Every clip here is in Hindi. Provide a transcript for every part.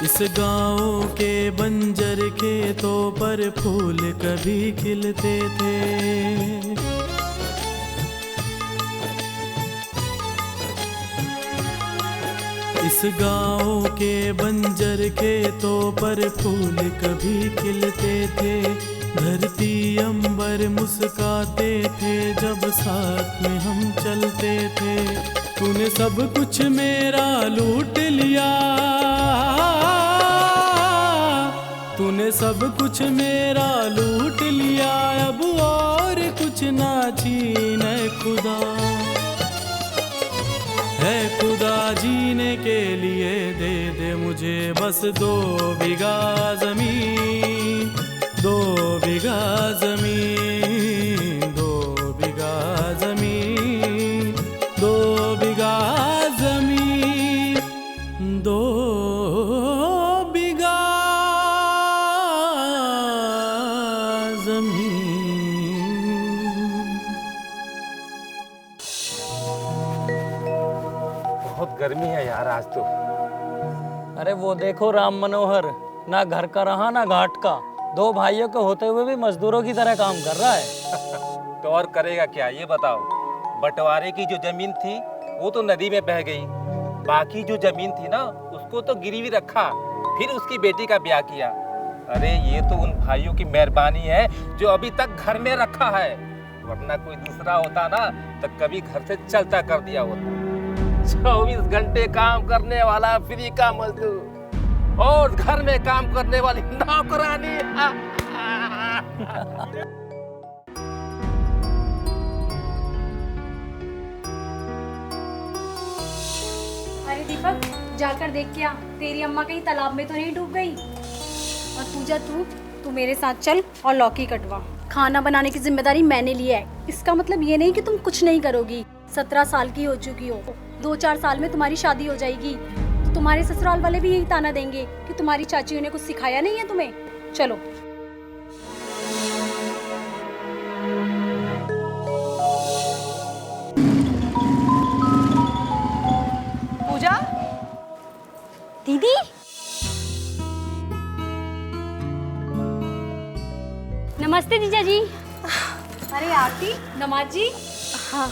इस गाँव के बंजर खेतों पर फूल कभी खिलते थे। इस गाँव के बंजर खेतों पर फूल कभी खिलते थे। धरती अंबर मुस्काते थे जब साथ में हम चलते थे। तूने सब कुछ मेरा लूट लिया, तूने सब कुछ मेरा लूट लिया, अब और कुछ ना छीने खुदा। है खुदा जीने के लिए दे दे मुझे बस 2 बीघा जमीन, 2 बीघा जमीन, 2 बीघा जमीन, 2 बीघा जमीन, 2 बीघा जमीन। बहुत गर्मी है यार आज तो। अरे वो देखो राम मनोहर, ना घर का रहा ना घाट का, 2 भाइयों के होते हुए भी मजदूरों की तरह काम कर रहा है। तो और करेगा क्या ये बताओ। बंटवारे की जो जमीन थी वो तो नदी में बह गई, बाकी जो जमीन थी ना उसको तो गिरवी रखा, फिर उसकी बेटी का ब्याह किया। अरे ये तो उन भाइयों की मेहरबानी है जो अभी तक घर में रखा है, वरना कोई दूसरा होता ना तो कभी घर से चलता कर दिया होता। 24 घंटे काम करने वाला फ्री का मजदूर और घर में काम करने वाली नौकरानी। अरे दीपक, जाकर देख के आ, तेरी अम्मा कहीं तालाब में तो नहीं डूब गई। और पूजा, तू मेरे साथ चल और लौकी कटवा। खाना बनाने की जिम्मेदारी मैंने ली है। इसका मतलब ये नहीं कि तुम कुछ नहीं करोगी। 17 साल की हो चुकी हो, 2-4 साल में तुम्हारी शादी हो जाएगी, तो तुम्हारे ससुराल वाले भी यही ताना देंगे कि तुम्हारी चाची ने कुछ सिखाया नहीं है तुम्हें। चलो। पूजा दीदी, नमस्ते जीजा जी। अरे आरती, नमाज जी। हाँ,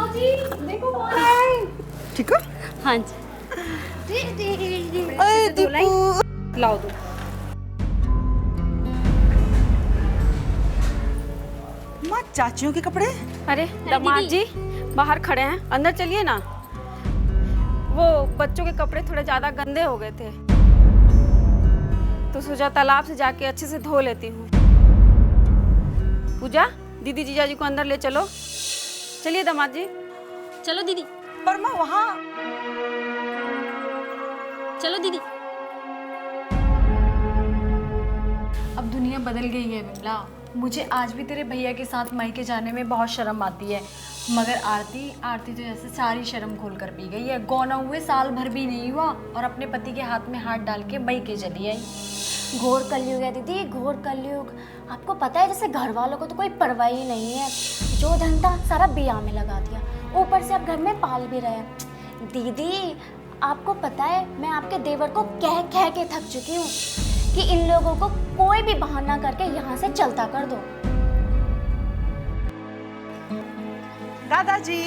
जी, देखो कौन है। ठीक हो? हाँ जी। अरे दीपू, लाओ दो। माँ, चाचियों के कपड़े। अरे दामाद जी बाहर खड़े हैं, अंदर चलिए ना। वो बच्चों के कपड़े थोड़े ज्यादा गंदे हो गए थे, तो सोचा तालाब से जाके अच्छे से धो लेती हूँ। पूजा, दीदी जीजा जी को अंदर ले चलो। चलिए दामाद जी। चलो दीदी। पर माँ वहाँ। चलो दीदी। अब दुनिया बदल गई है विमला। मुझे आज भी तेरे भैया के साथ मायके जाने में बहुत शर्म आती है, मगर आरती तो जैसे सारी शर्म खोल कर पी गई है। गौना हुए साल भर भी नहीं हुआ और अपने पति के हाथ में हाथ डाल के मायके चली आई। घोर कलयुग है दीदी, घोर कलयुग। आपको पता है जैसे घर वालों को तो कोई परवाह ही नहीं है, जो धन था सारा बिया में लगा दिया, ऊपर से अब घर में पाल भी रहे हैं। दीदी आपको पता है मैं आपके देवर को कह कह के थक चुकी हूँ कि इन लोगों को कोई भी बहाना करके यहाँ से चलता कर दो। दादाजी।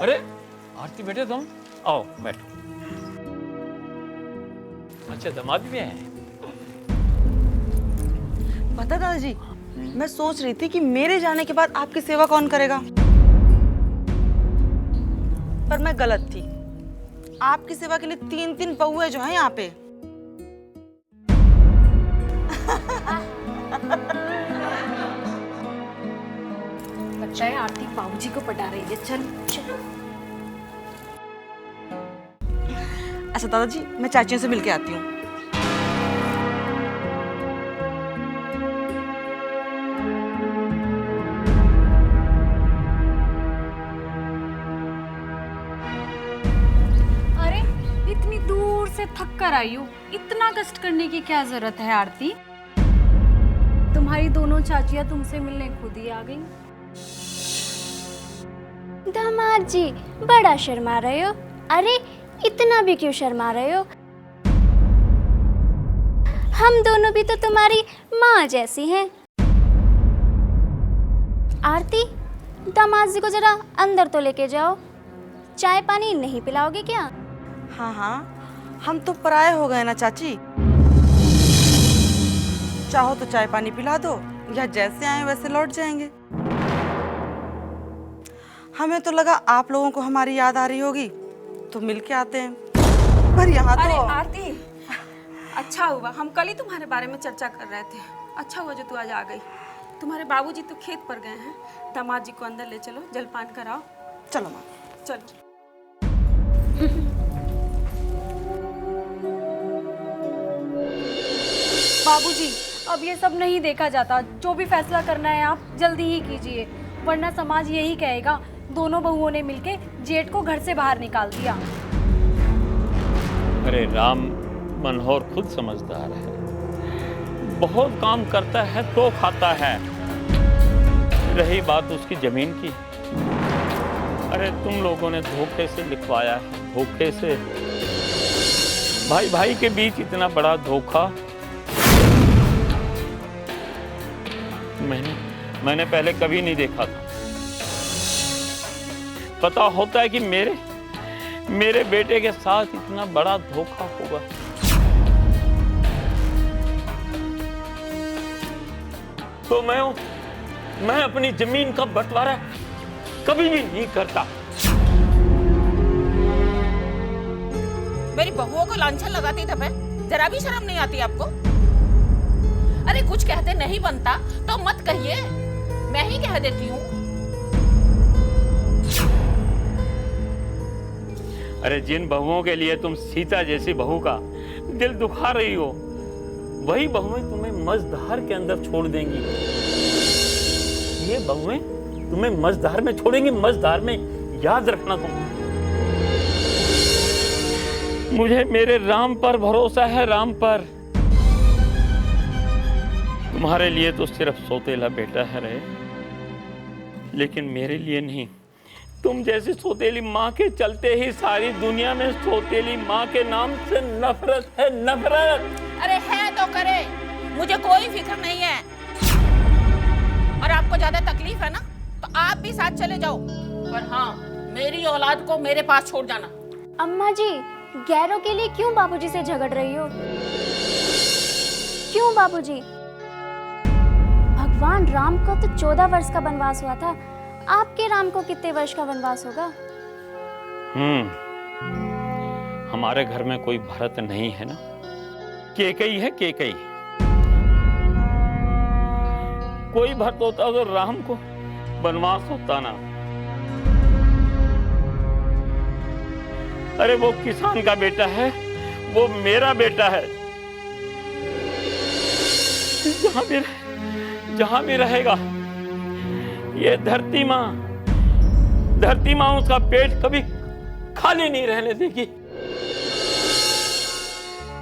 अरे आरती बेटे तुम आओ बैठो। अच्छा दामाद भी हैं? पता दादाजी, मैं सोच रही थी कि मेरे जाने के बाद आपकी सेवा कौन करेगा, पर मैं गलत थी। आपकी सेवा के लिए 3-3 बहुएं जो हैं यहाँ पे। लगता है आरती बाबूजी को पटा रही है। चल चलो। अच्छा दादाजी, मैं चाचियों से मिलके आती हूँ। अरे ये इतनी दूर से थक कर आई हूँ, इतना कष्ट करने की क्या जरूरत है आरती? तुम्हारी दोनों चाचियाँ तुमसे मिलने खुद ही आ गई। दामाद जी बड़ा शर्मा रहे हो। अरे इतना भी क्यों शर्मा रहे हो? हम दोनों भी तो तुम्हारी माँ जैसी हैं। आरती, दामाद जी को जरा अंदर तो लेके जाओ। चाय पानी नहीं पिलाओगे क्या? हाँ हाँ, हम तो पराये हो गए ना चाची। चाहो तो चाय पानी पिला दो, या जैसे आए वैसे लौट जाएंगे। हमें तो लगा आप लोगों को हमारी याद आ रही होगी तो मिल के आते हैं, पर यहाँ अरे तो आरती, अच्छा हुआ, हम कल ही तुम्हारे बारे में चर्चा कर रहे थे। अच्छा हुआ जो तू आज आ गई। तुम्हारे बाबूजी तो खेत पर गए हैं, दामाद जी को अंदर ले चलो, जलपान कराओ। चलो माँ। चलो। बाबूजी, अब ये सब नहीं देखा जाता। जो भी फैसला करना है आप जल्दी ही कीजिए, वरना समाज यही कहेगा दोनों बहुओं ने मिलके जेठ को घर से बाहर निकाल दिया। अरे राम मनोहर खुद समझदार है, बहुत काम करता है तो खाता है। रही बात उसकी जमीन की, अरे तुम लोगों ने धोखे से लिखवाया है, धोखे से। भाई भाई के बीच इतना बड़ा धोखा मैंने पहले कभी नहीं देखा था। पता होता है कि मेरे बेटे के साथ इतना बड़ा धोखा होगा। तो मैं अपनी जमीन का बंटवारा कभी भी नहीं करता। मेरी बहुओं को लांछन लगाती तब है, जरा भी शर्म नहीं आती आपको? अरे कुछ कहते नहीं बनता तो मत कहिए, मैं ही कह देती हूँ। अरे जिन बहुओं के लिए तुम सीता जैसी बहू का दिल दुखा रही हो, वही बहुएं तुम्हें मझधार के अंदर छोड़ देंगी। ये बहुएं तुम्हें मझधार में छोड़ेंगी, मझधार में। याद रखना तुम। मुझे मेरे राम पर भरोसा है, राम पर। तुम्हारे लिए तो सिर्फ सौतेला बेटा है रहे, लेकिन मेरे लिए नहीं। तुम जैसी सौतेली माँ के चलते ही सारी दुनिया में सौतेली माँ के नाम से नफरत है, नफरत। अरे है तो करे, मुझे कोई फिक्र नहीं है। और आपको ज्यादा तकलीफ है ना तो आप भी साथ चले जाओ, पर हाँ मेरी औलाद को मेरे पास छोड़ जाना। अम्मा जी, गैरों के लिए क्यों बाबूजी से झगड़ रही हो? क्यों बाबूजी? भगवान राम को तो 14 वर्ष का वनवास हुआ था, आपके राम को कितने वर्ष का वनवास होगा? हमारे घर में कोई भरत नहीं है ना, केकई है, केकई। कोई भरत होता तो राम को वनवास होता ना। अरे वो किसान का बेटा है, वो मेरा बेटा है। जहां भी रहेगा, ये धरती माँ उसका पेट कभी खाली नहीं रहने देगी।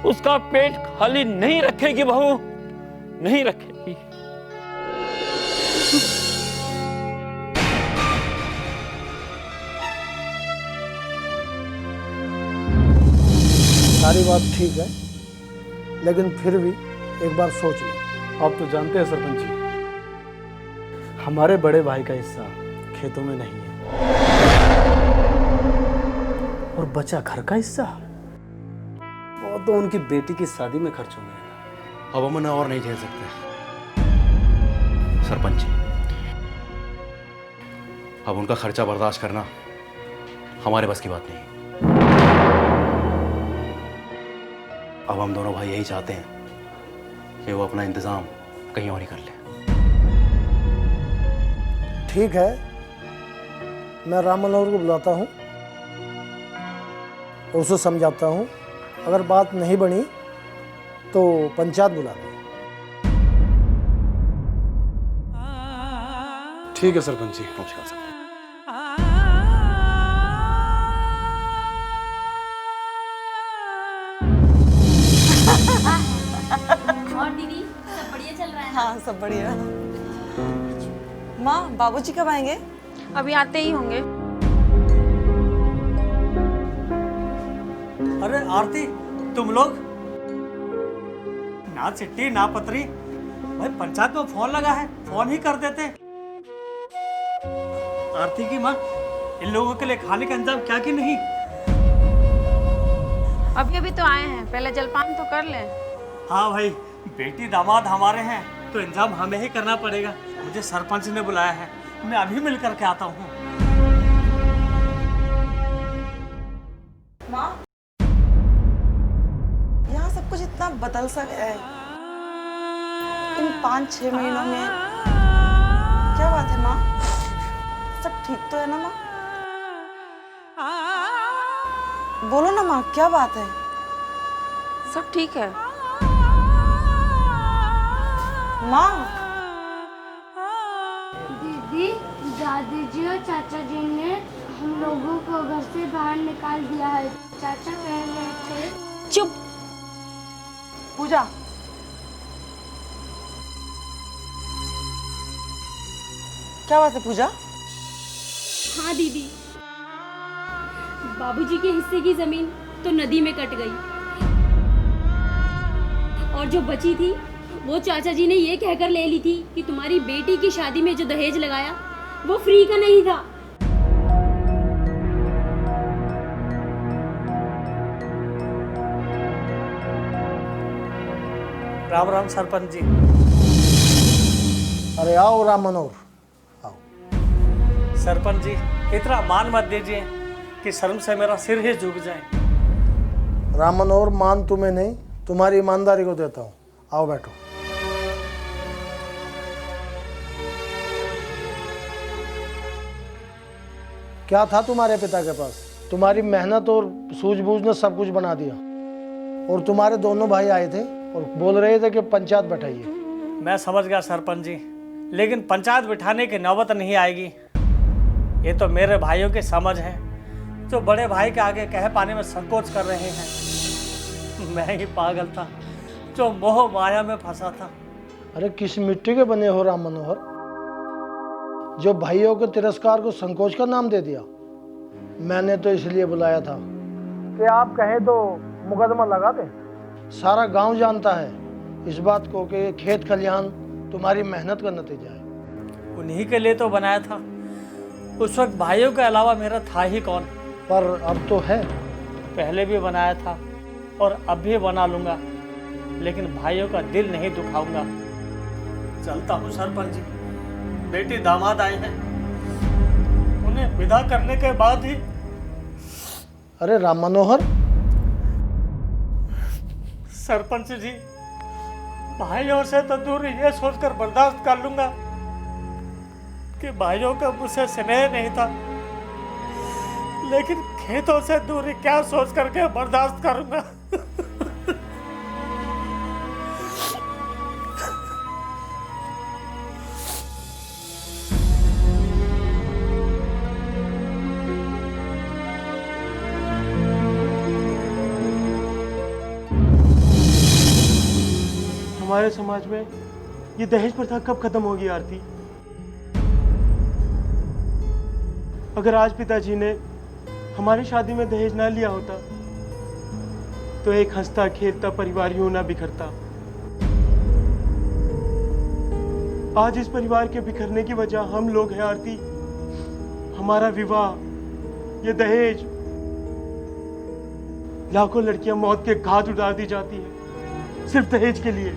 उसका पेट खाली नहीं रखेगी बहू, नहीं रखेगी। सारी बात ठीक है, लेकिन फिर भी एक बार सोच लो। आप तो जानते हैं सरपंच जी, हमारे बड़े भाई का हिस्सा खेतों में नहीं है, और बचा घर का हिस्सा वो तो उनकी बेटी की शादी में खर्च हो गया। अब हम और नहीं झेल सकते सरपंच जी। अब उनका खर्चा बर्दाश्त करना हमारे बस की बात नहीं। अब हम दोनों भाई यही चाहते हैं कि वो अपना इंतजाम कहीं और ही कर ले। ठीक है, मैं राम मनोहर को बुलाता हूँ और उसे समझाता हूँ। अगर बात नहीं बनी तो पंचायत बुला लें। ठीक है सरपंच जी। नमस्कार सर। हाँ सब बढ़िया। माँ बाबूजी कब आएंगे? अभी आते ही होंगे। अरे आरती, तुम लोग ना चिट्ठी ना पत्री, भाई पंचायत में फोन लगा है, फोन ही कर देते। आरती की माँ, इन लोगों के लिए खाने का इंतजाम क्या कि नहीं? अभी अभी तो आए हैं, पहले जलपान तो कर लें। हाँ भाई, बेटी दामाद हमारे हैं तो इंतजाम हमें ही करना पड़ेगा। मुझे सरपंच ने बुलाया है, मैं अभी मिल करके आता हूँ। माँ, यहाँ सब कुछ इतना बदल सा गया है इन 5-6 महीनों में। क्या बात है माँ? सब ठीक तो है ना माँ? बोलो ना माँ, क्या बात है? सब ठीक है माँ। दीदी, दादी जी और चाचा जी ने हम लोगों को घर से बाहर निकाल दिया है। चाचा कह रहे थे। चुप। पूजा, क्या बात है पूजा? हाँ दीदी, बाबूजी के हिस्से की जमीन तो नदी में कट गई और जो बची थी वो चाचा जी ने ये कहकर ले ली थी कि तुम्हारी बेटी की शादी में जो दहेज लगाया वो फ्री का नहीं था। राम राम सरपंच जी। अरे आओ राम मनोहर, आओ। सरपंच जी, इतना मान मत दीजिए कि शर्म से मेरा सिर ही झुक जाए। राम मनोहर, मान तुम्हें नहीं, तुम्हारी ईमानदारी को देता हूँ। आओ बैठो। क्या था तुम्हारे पिता के पास? तुम्हारी मेहनत और सूझबूझ ने सब कुछ बना दिया। और तुम्हारे दोनों भाई आए थे और बोल रहे थे कि पंचायत बैठाइए। मैं समझ गया सरपंच जी, लेकिन पंचायत बिठाने की नौबत नहीं आएगी। ये तो मेरे भाइयों की समझ है जो बड़े भाई के आगे कह पाने में संकोच कर रहे हैं। मैं ही पागल था जो मोह माया में फंसा था। अरे किस मिट्टी के बने हो राम मनोहर, जो भाइयों के तिरस्कार को संकोच का नाम दे दिया? मैंने तो इसलिए बुलाया था कि आप कहें तो मुकदमा लगा दें। सारा गांव जानता है इस बात को कि ये खेत खलिहान तुम्हारी मेहनत का नतीजा है। उन्हीं के लिए तो बनाया था। उस वक्त भाइयों के अलावा मेरा था ही कौन। पर अब तो है। पहले भी बनाया था और अब भी बना लूंगा, लेकिन भाइयों का दिल नहीं दुखाऊंगा। चलता हूँ सरपंच जी, बेटी दामाद आए हैं, उन्हें विदा करने के बाद ही। अरे राम मनोहर। सरपंच जी, भाइयों से तो दूर ये सोचकर बर्दाश्त कर लूंगा कि भाइयों का मुझसे स्नेह नहीं था, लेकिन खेतों से दूरी क्या सोच करके बर्दाश्त करूंगा। हमारे समाज में ये दहेज प्रथा कब खत्म होगी आरती? अगर आज पिताजी ने हमारी शादी में दहेज ना लिया होता तो एक हंसता खेलता परिवार यूं ना बिखरता। आज इस परिवार के बिखरने की वजह हम लोग हैं आरती। हमारा विवाह, ये दहेज, लाखों लड़कियां मौत के घाट उतार दी जाती है सिर्फ दहेज के लिए।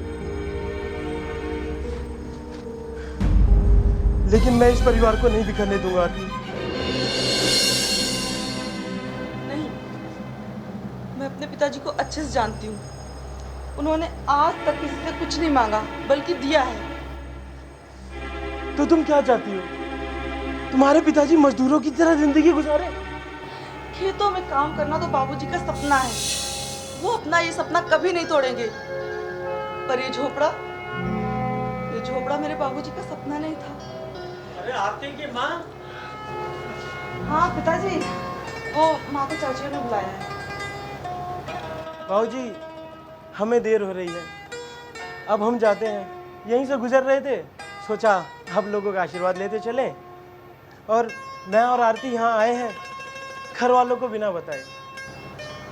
लेकिन मैं इस परिवार को नहीं बिखरने दूंगा आरती। नहीं, मैं अपने पिताजी को अच्छे से जानती हूँ। उन्होंने आज तक किसी से कुछ नहीं मांगा, बल्कि दिया है। तो तुम क्या चाहती हो? तुम्हारे पिताजी मजदूरों की तरह जिंदगी गुजारे? खेतों में काम करना तो बाबूजी का सपना है। वो अपना ये सपना कभी नहीं तोड़ेंगे। पर ये झोपड़ा मेरे बाबूजी का सपना नहीं था। अरे आरती की माँ। हाँ पिताजी, वो माँ को चाचियों ने बुलाया है। बाबूजी, हमें देर हो रही है, अब हम जाते हैं। यहीं से गुजर रहे थे, सोचा आप लोगों का आशीर्वाद लेते चले। और मैं और आरती यहाँ आए हैं घर वालों को बिना बताए।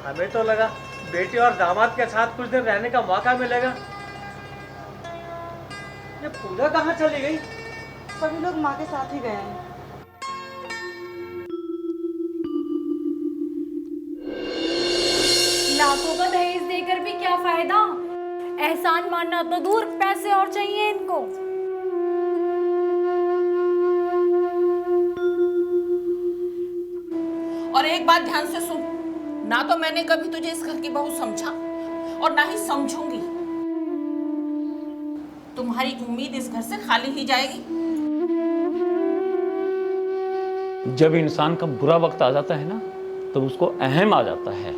हमें तो लगा बेटी और दामाद के साथ कुछ दिन रहने का मौका मिलेगा। ये पूजा कहाँ चली गई? सभी लोग माँ के साथ ही गए हैं। लाखों का दहेज देकर भी क्या फायदा? एहसान मानना तो दूर, पैसे और चाहिए इनको। और एक बात ध्यान से सुन, ना तो मैंने कभी तुझे इस घर की बहू समझा और ना ही समझूंगी। तुम्हारी उम्मीद इस घर से खाली ही जाएगी। जब इंसान का बुरा वक्त आ जाता है ना, तब उसको अहम आ जाता है।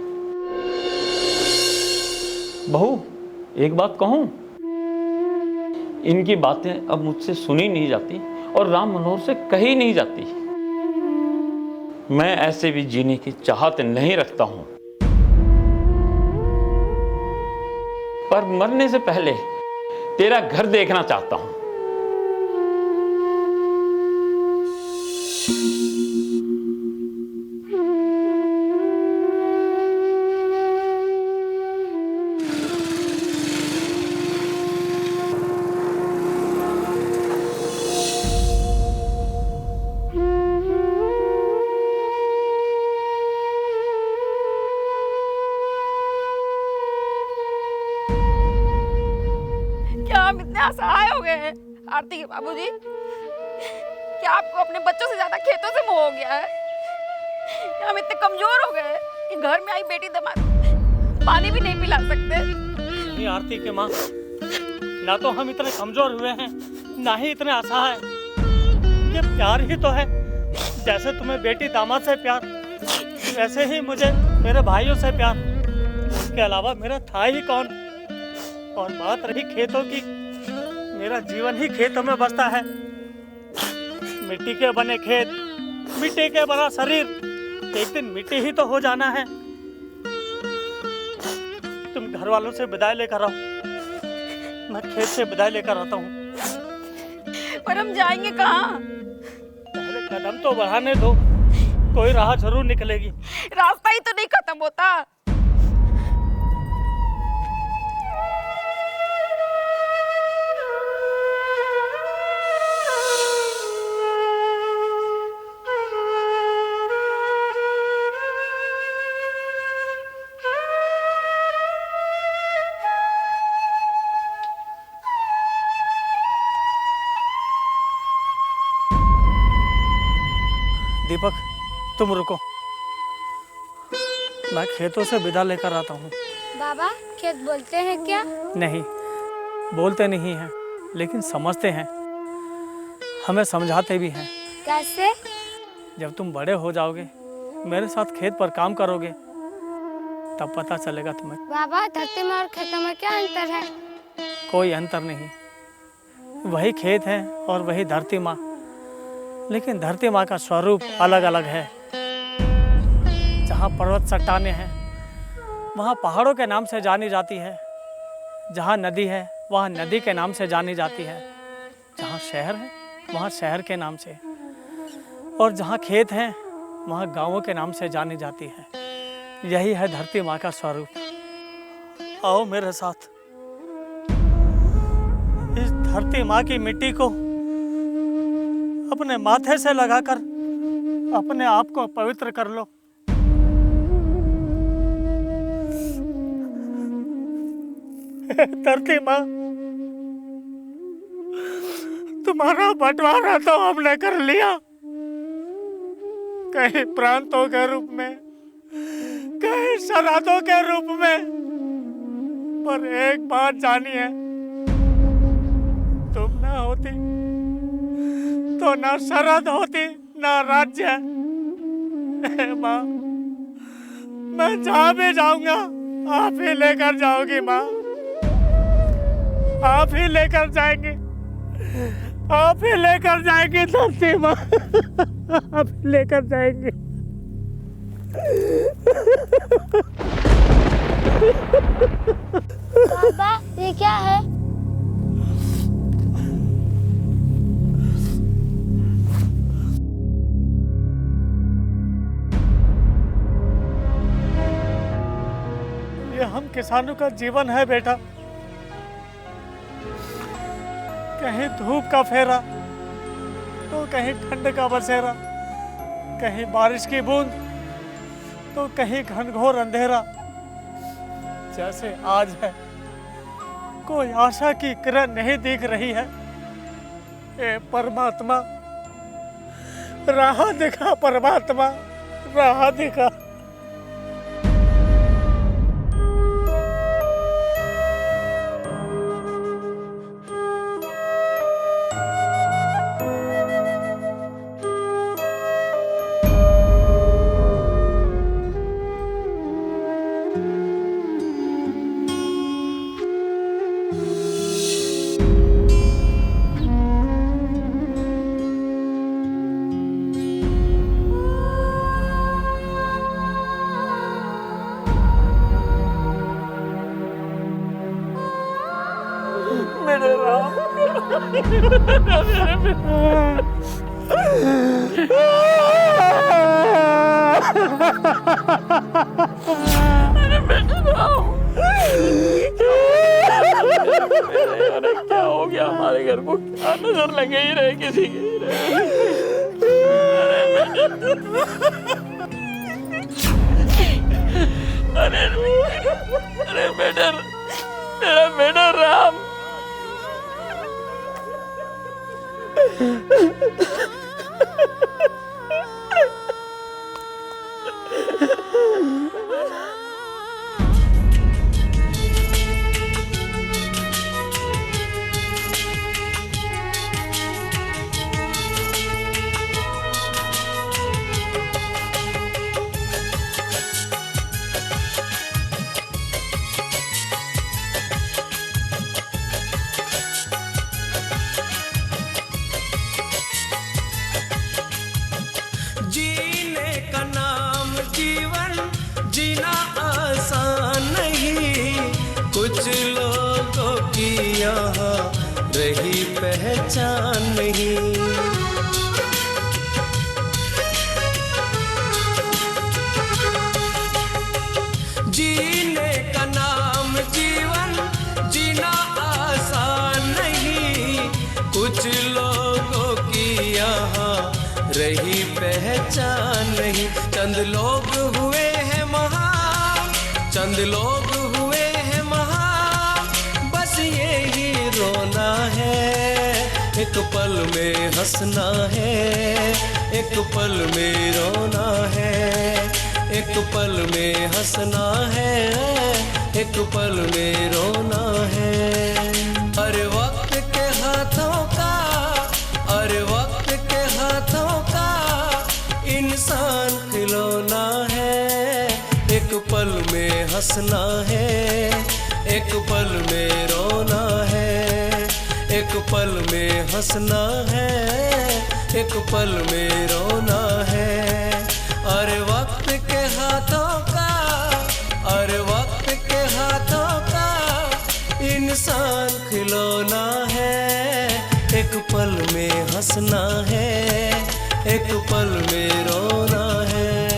बहू, एक बात कहूं, इनकी बातें अब मुझसे सुनी नहीं जाती और राम मनोहर से कही नहीं जाती। मैं ऐसे भी जीने की चाहत नहीं रखता हूं, पर मरने से पहले तेरा घर देखना चाहता हूं। क्या हम इतने असहाय हो गए हैं आरती के बाबूजी? क्या आपको अपने बच्चों से ज्यादा खेतों से मोह हो गया है? क्या हम इतने कमजोर हो गए कि घर में आई बेटी दामाद पानी भी नहीं पिला सकते? नहीं आरती के माँ, ना तो हम इतने कमजोर हुए हैं, ना ही इतने असहाय। ये प्यार ही तो है। जैसे तुम्हें बेटी दामाद से प्यार, वैसे ही मुझे मेरे भाइयों से प्यार। उसके अलावा मेरा था ही कौन? और बात रही खेतों की, मेरा जीवन ही खेतों में बसता है। मिट्टी के बने खेत, मिट्टी के बना शरीर, एक दिन मिट्टी ही तो हो जाना है। तुम घर वालों से विदाई लेकर आओ, मैं खेत से विदाई लेकर आता हूँ। पर हम जाएंगे कहाँ? पहले कदम तो बढ़ाने दो, कोई राह जरूर निकलेगी। रास्ता ही तो नहीं खत्म होता। दीपक, तुम रुको, मैं खेतों से विदा लेकर आता हूँ। बाबा, खेत बोलते हैं क्या? नहीं, बोलते नहीं हैं, लेकिन समझते हैं, हमें समझाते भी हैं। कैसे? जब तुम बड़े हो जाओगे, मेरे साथ खेत पर काम करोगे, तब पता चलेगा तुम्हें। बाबा, धरती में और खेतों में क्या अंतर है? कोई अंतर नहीं, वही खेत है और वही धरती माँ, लेकिन धरती माँ का स्वरूप अलग अलग है। जहाँ पर्वत चट्टानें हैं, वहाँ पहाड़ों के नाम से जानी जाती है। जहाँ नदी है, वहाँ नदी के नाम से जानी जाती है। जहाँ शहर है, वहाँ शहर के नाम से, और जहाँ खेत हैं, वहाँ गांवों के नाम से जानी जाती है। यही है धरती माँ का स्वरूप। आओ मेरे साथ, इस धरती माँ की मिट्टी को अपने माथे से लगाकर अपने आप को पवित्र कर लो। धरती माँ, तुम्हारा बंटवारा तो हमने कर लिया, कहीं प्रांतों के रूप में, कहीं सरहदों के रूप में, पर एक बात जानिए, तुम ना होती तो ना सरहद होती, ना राज्य। माँ, मैं जहाँ भी जाऊंगा आप ही लेकर जाओगी माँ, आप ही लेकर जाएंगे, आप ही लेकर जाएंगे धरती माँ, आप ही लेकर जाएंगे। बाबा, ये क्या है? हम किसानों का जीवन है बेटा। कहीं धूप का फेरा तो कहीं ठंड का बसेरा, कहीं बारिश की बूंद तो कहीं घनघोर अंधेरा। जैसे आज है कोई आशा की किरण नहीं दिख रही है। ए परमात्मा, राह दिखा परमात्मा, राह दिखा। मेरे राम, अरे क्या हो गया हमारे घर को? क्या नजर लगे ही रहे किसी की? अरे अरे बेटा, मेरा बेटा राम। जीने का नाम जीवन जीना आसान नहीं, कुछ लोगों की यहाँ रही पहचान नहीं। जीने का नाम जीवन जीना आसान नहीं, कुछ लोगों की यहाँ रही पहचान नहीं। चंद लोग हुए हैं महान, चंद लोग हुए हैं महान, बस यही रोना है। एक पल में हंसना है, एक पल में रोना है, एक पल में हंसना है, एक पल में रोना है। अरे वक्त के हाथों का, अरे वक्त के हाथों का इंसान खिलौना है। एक पल में हंसना है, एक पल में रोना है, एक पल में हंसना है, एक पल में रोना है। अरे वक्त के हाथों का, अरे वक्त के हाथों का इंसान खिलौना है। एक पल में हंसना है, एक पल में रोना है।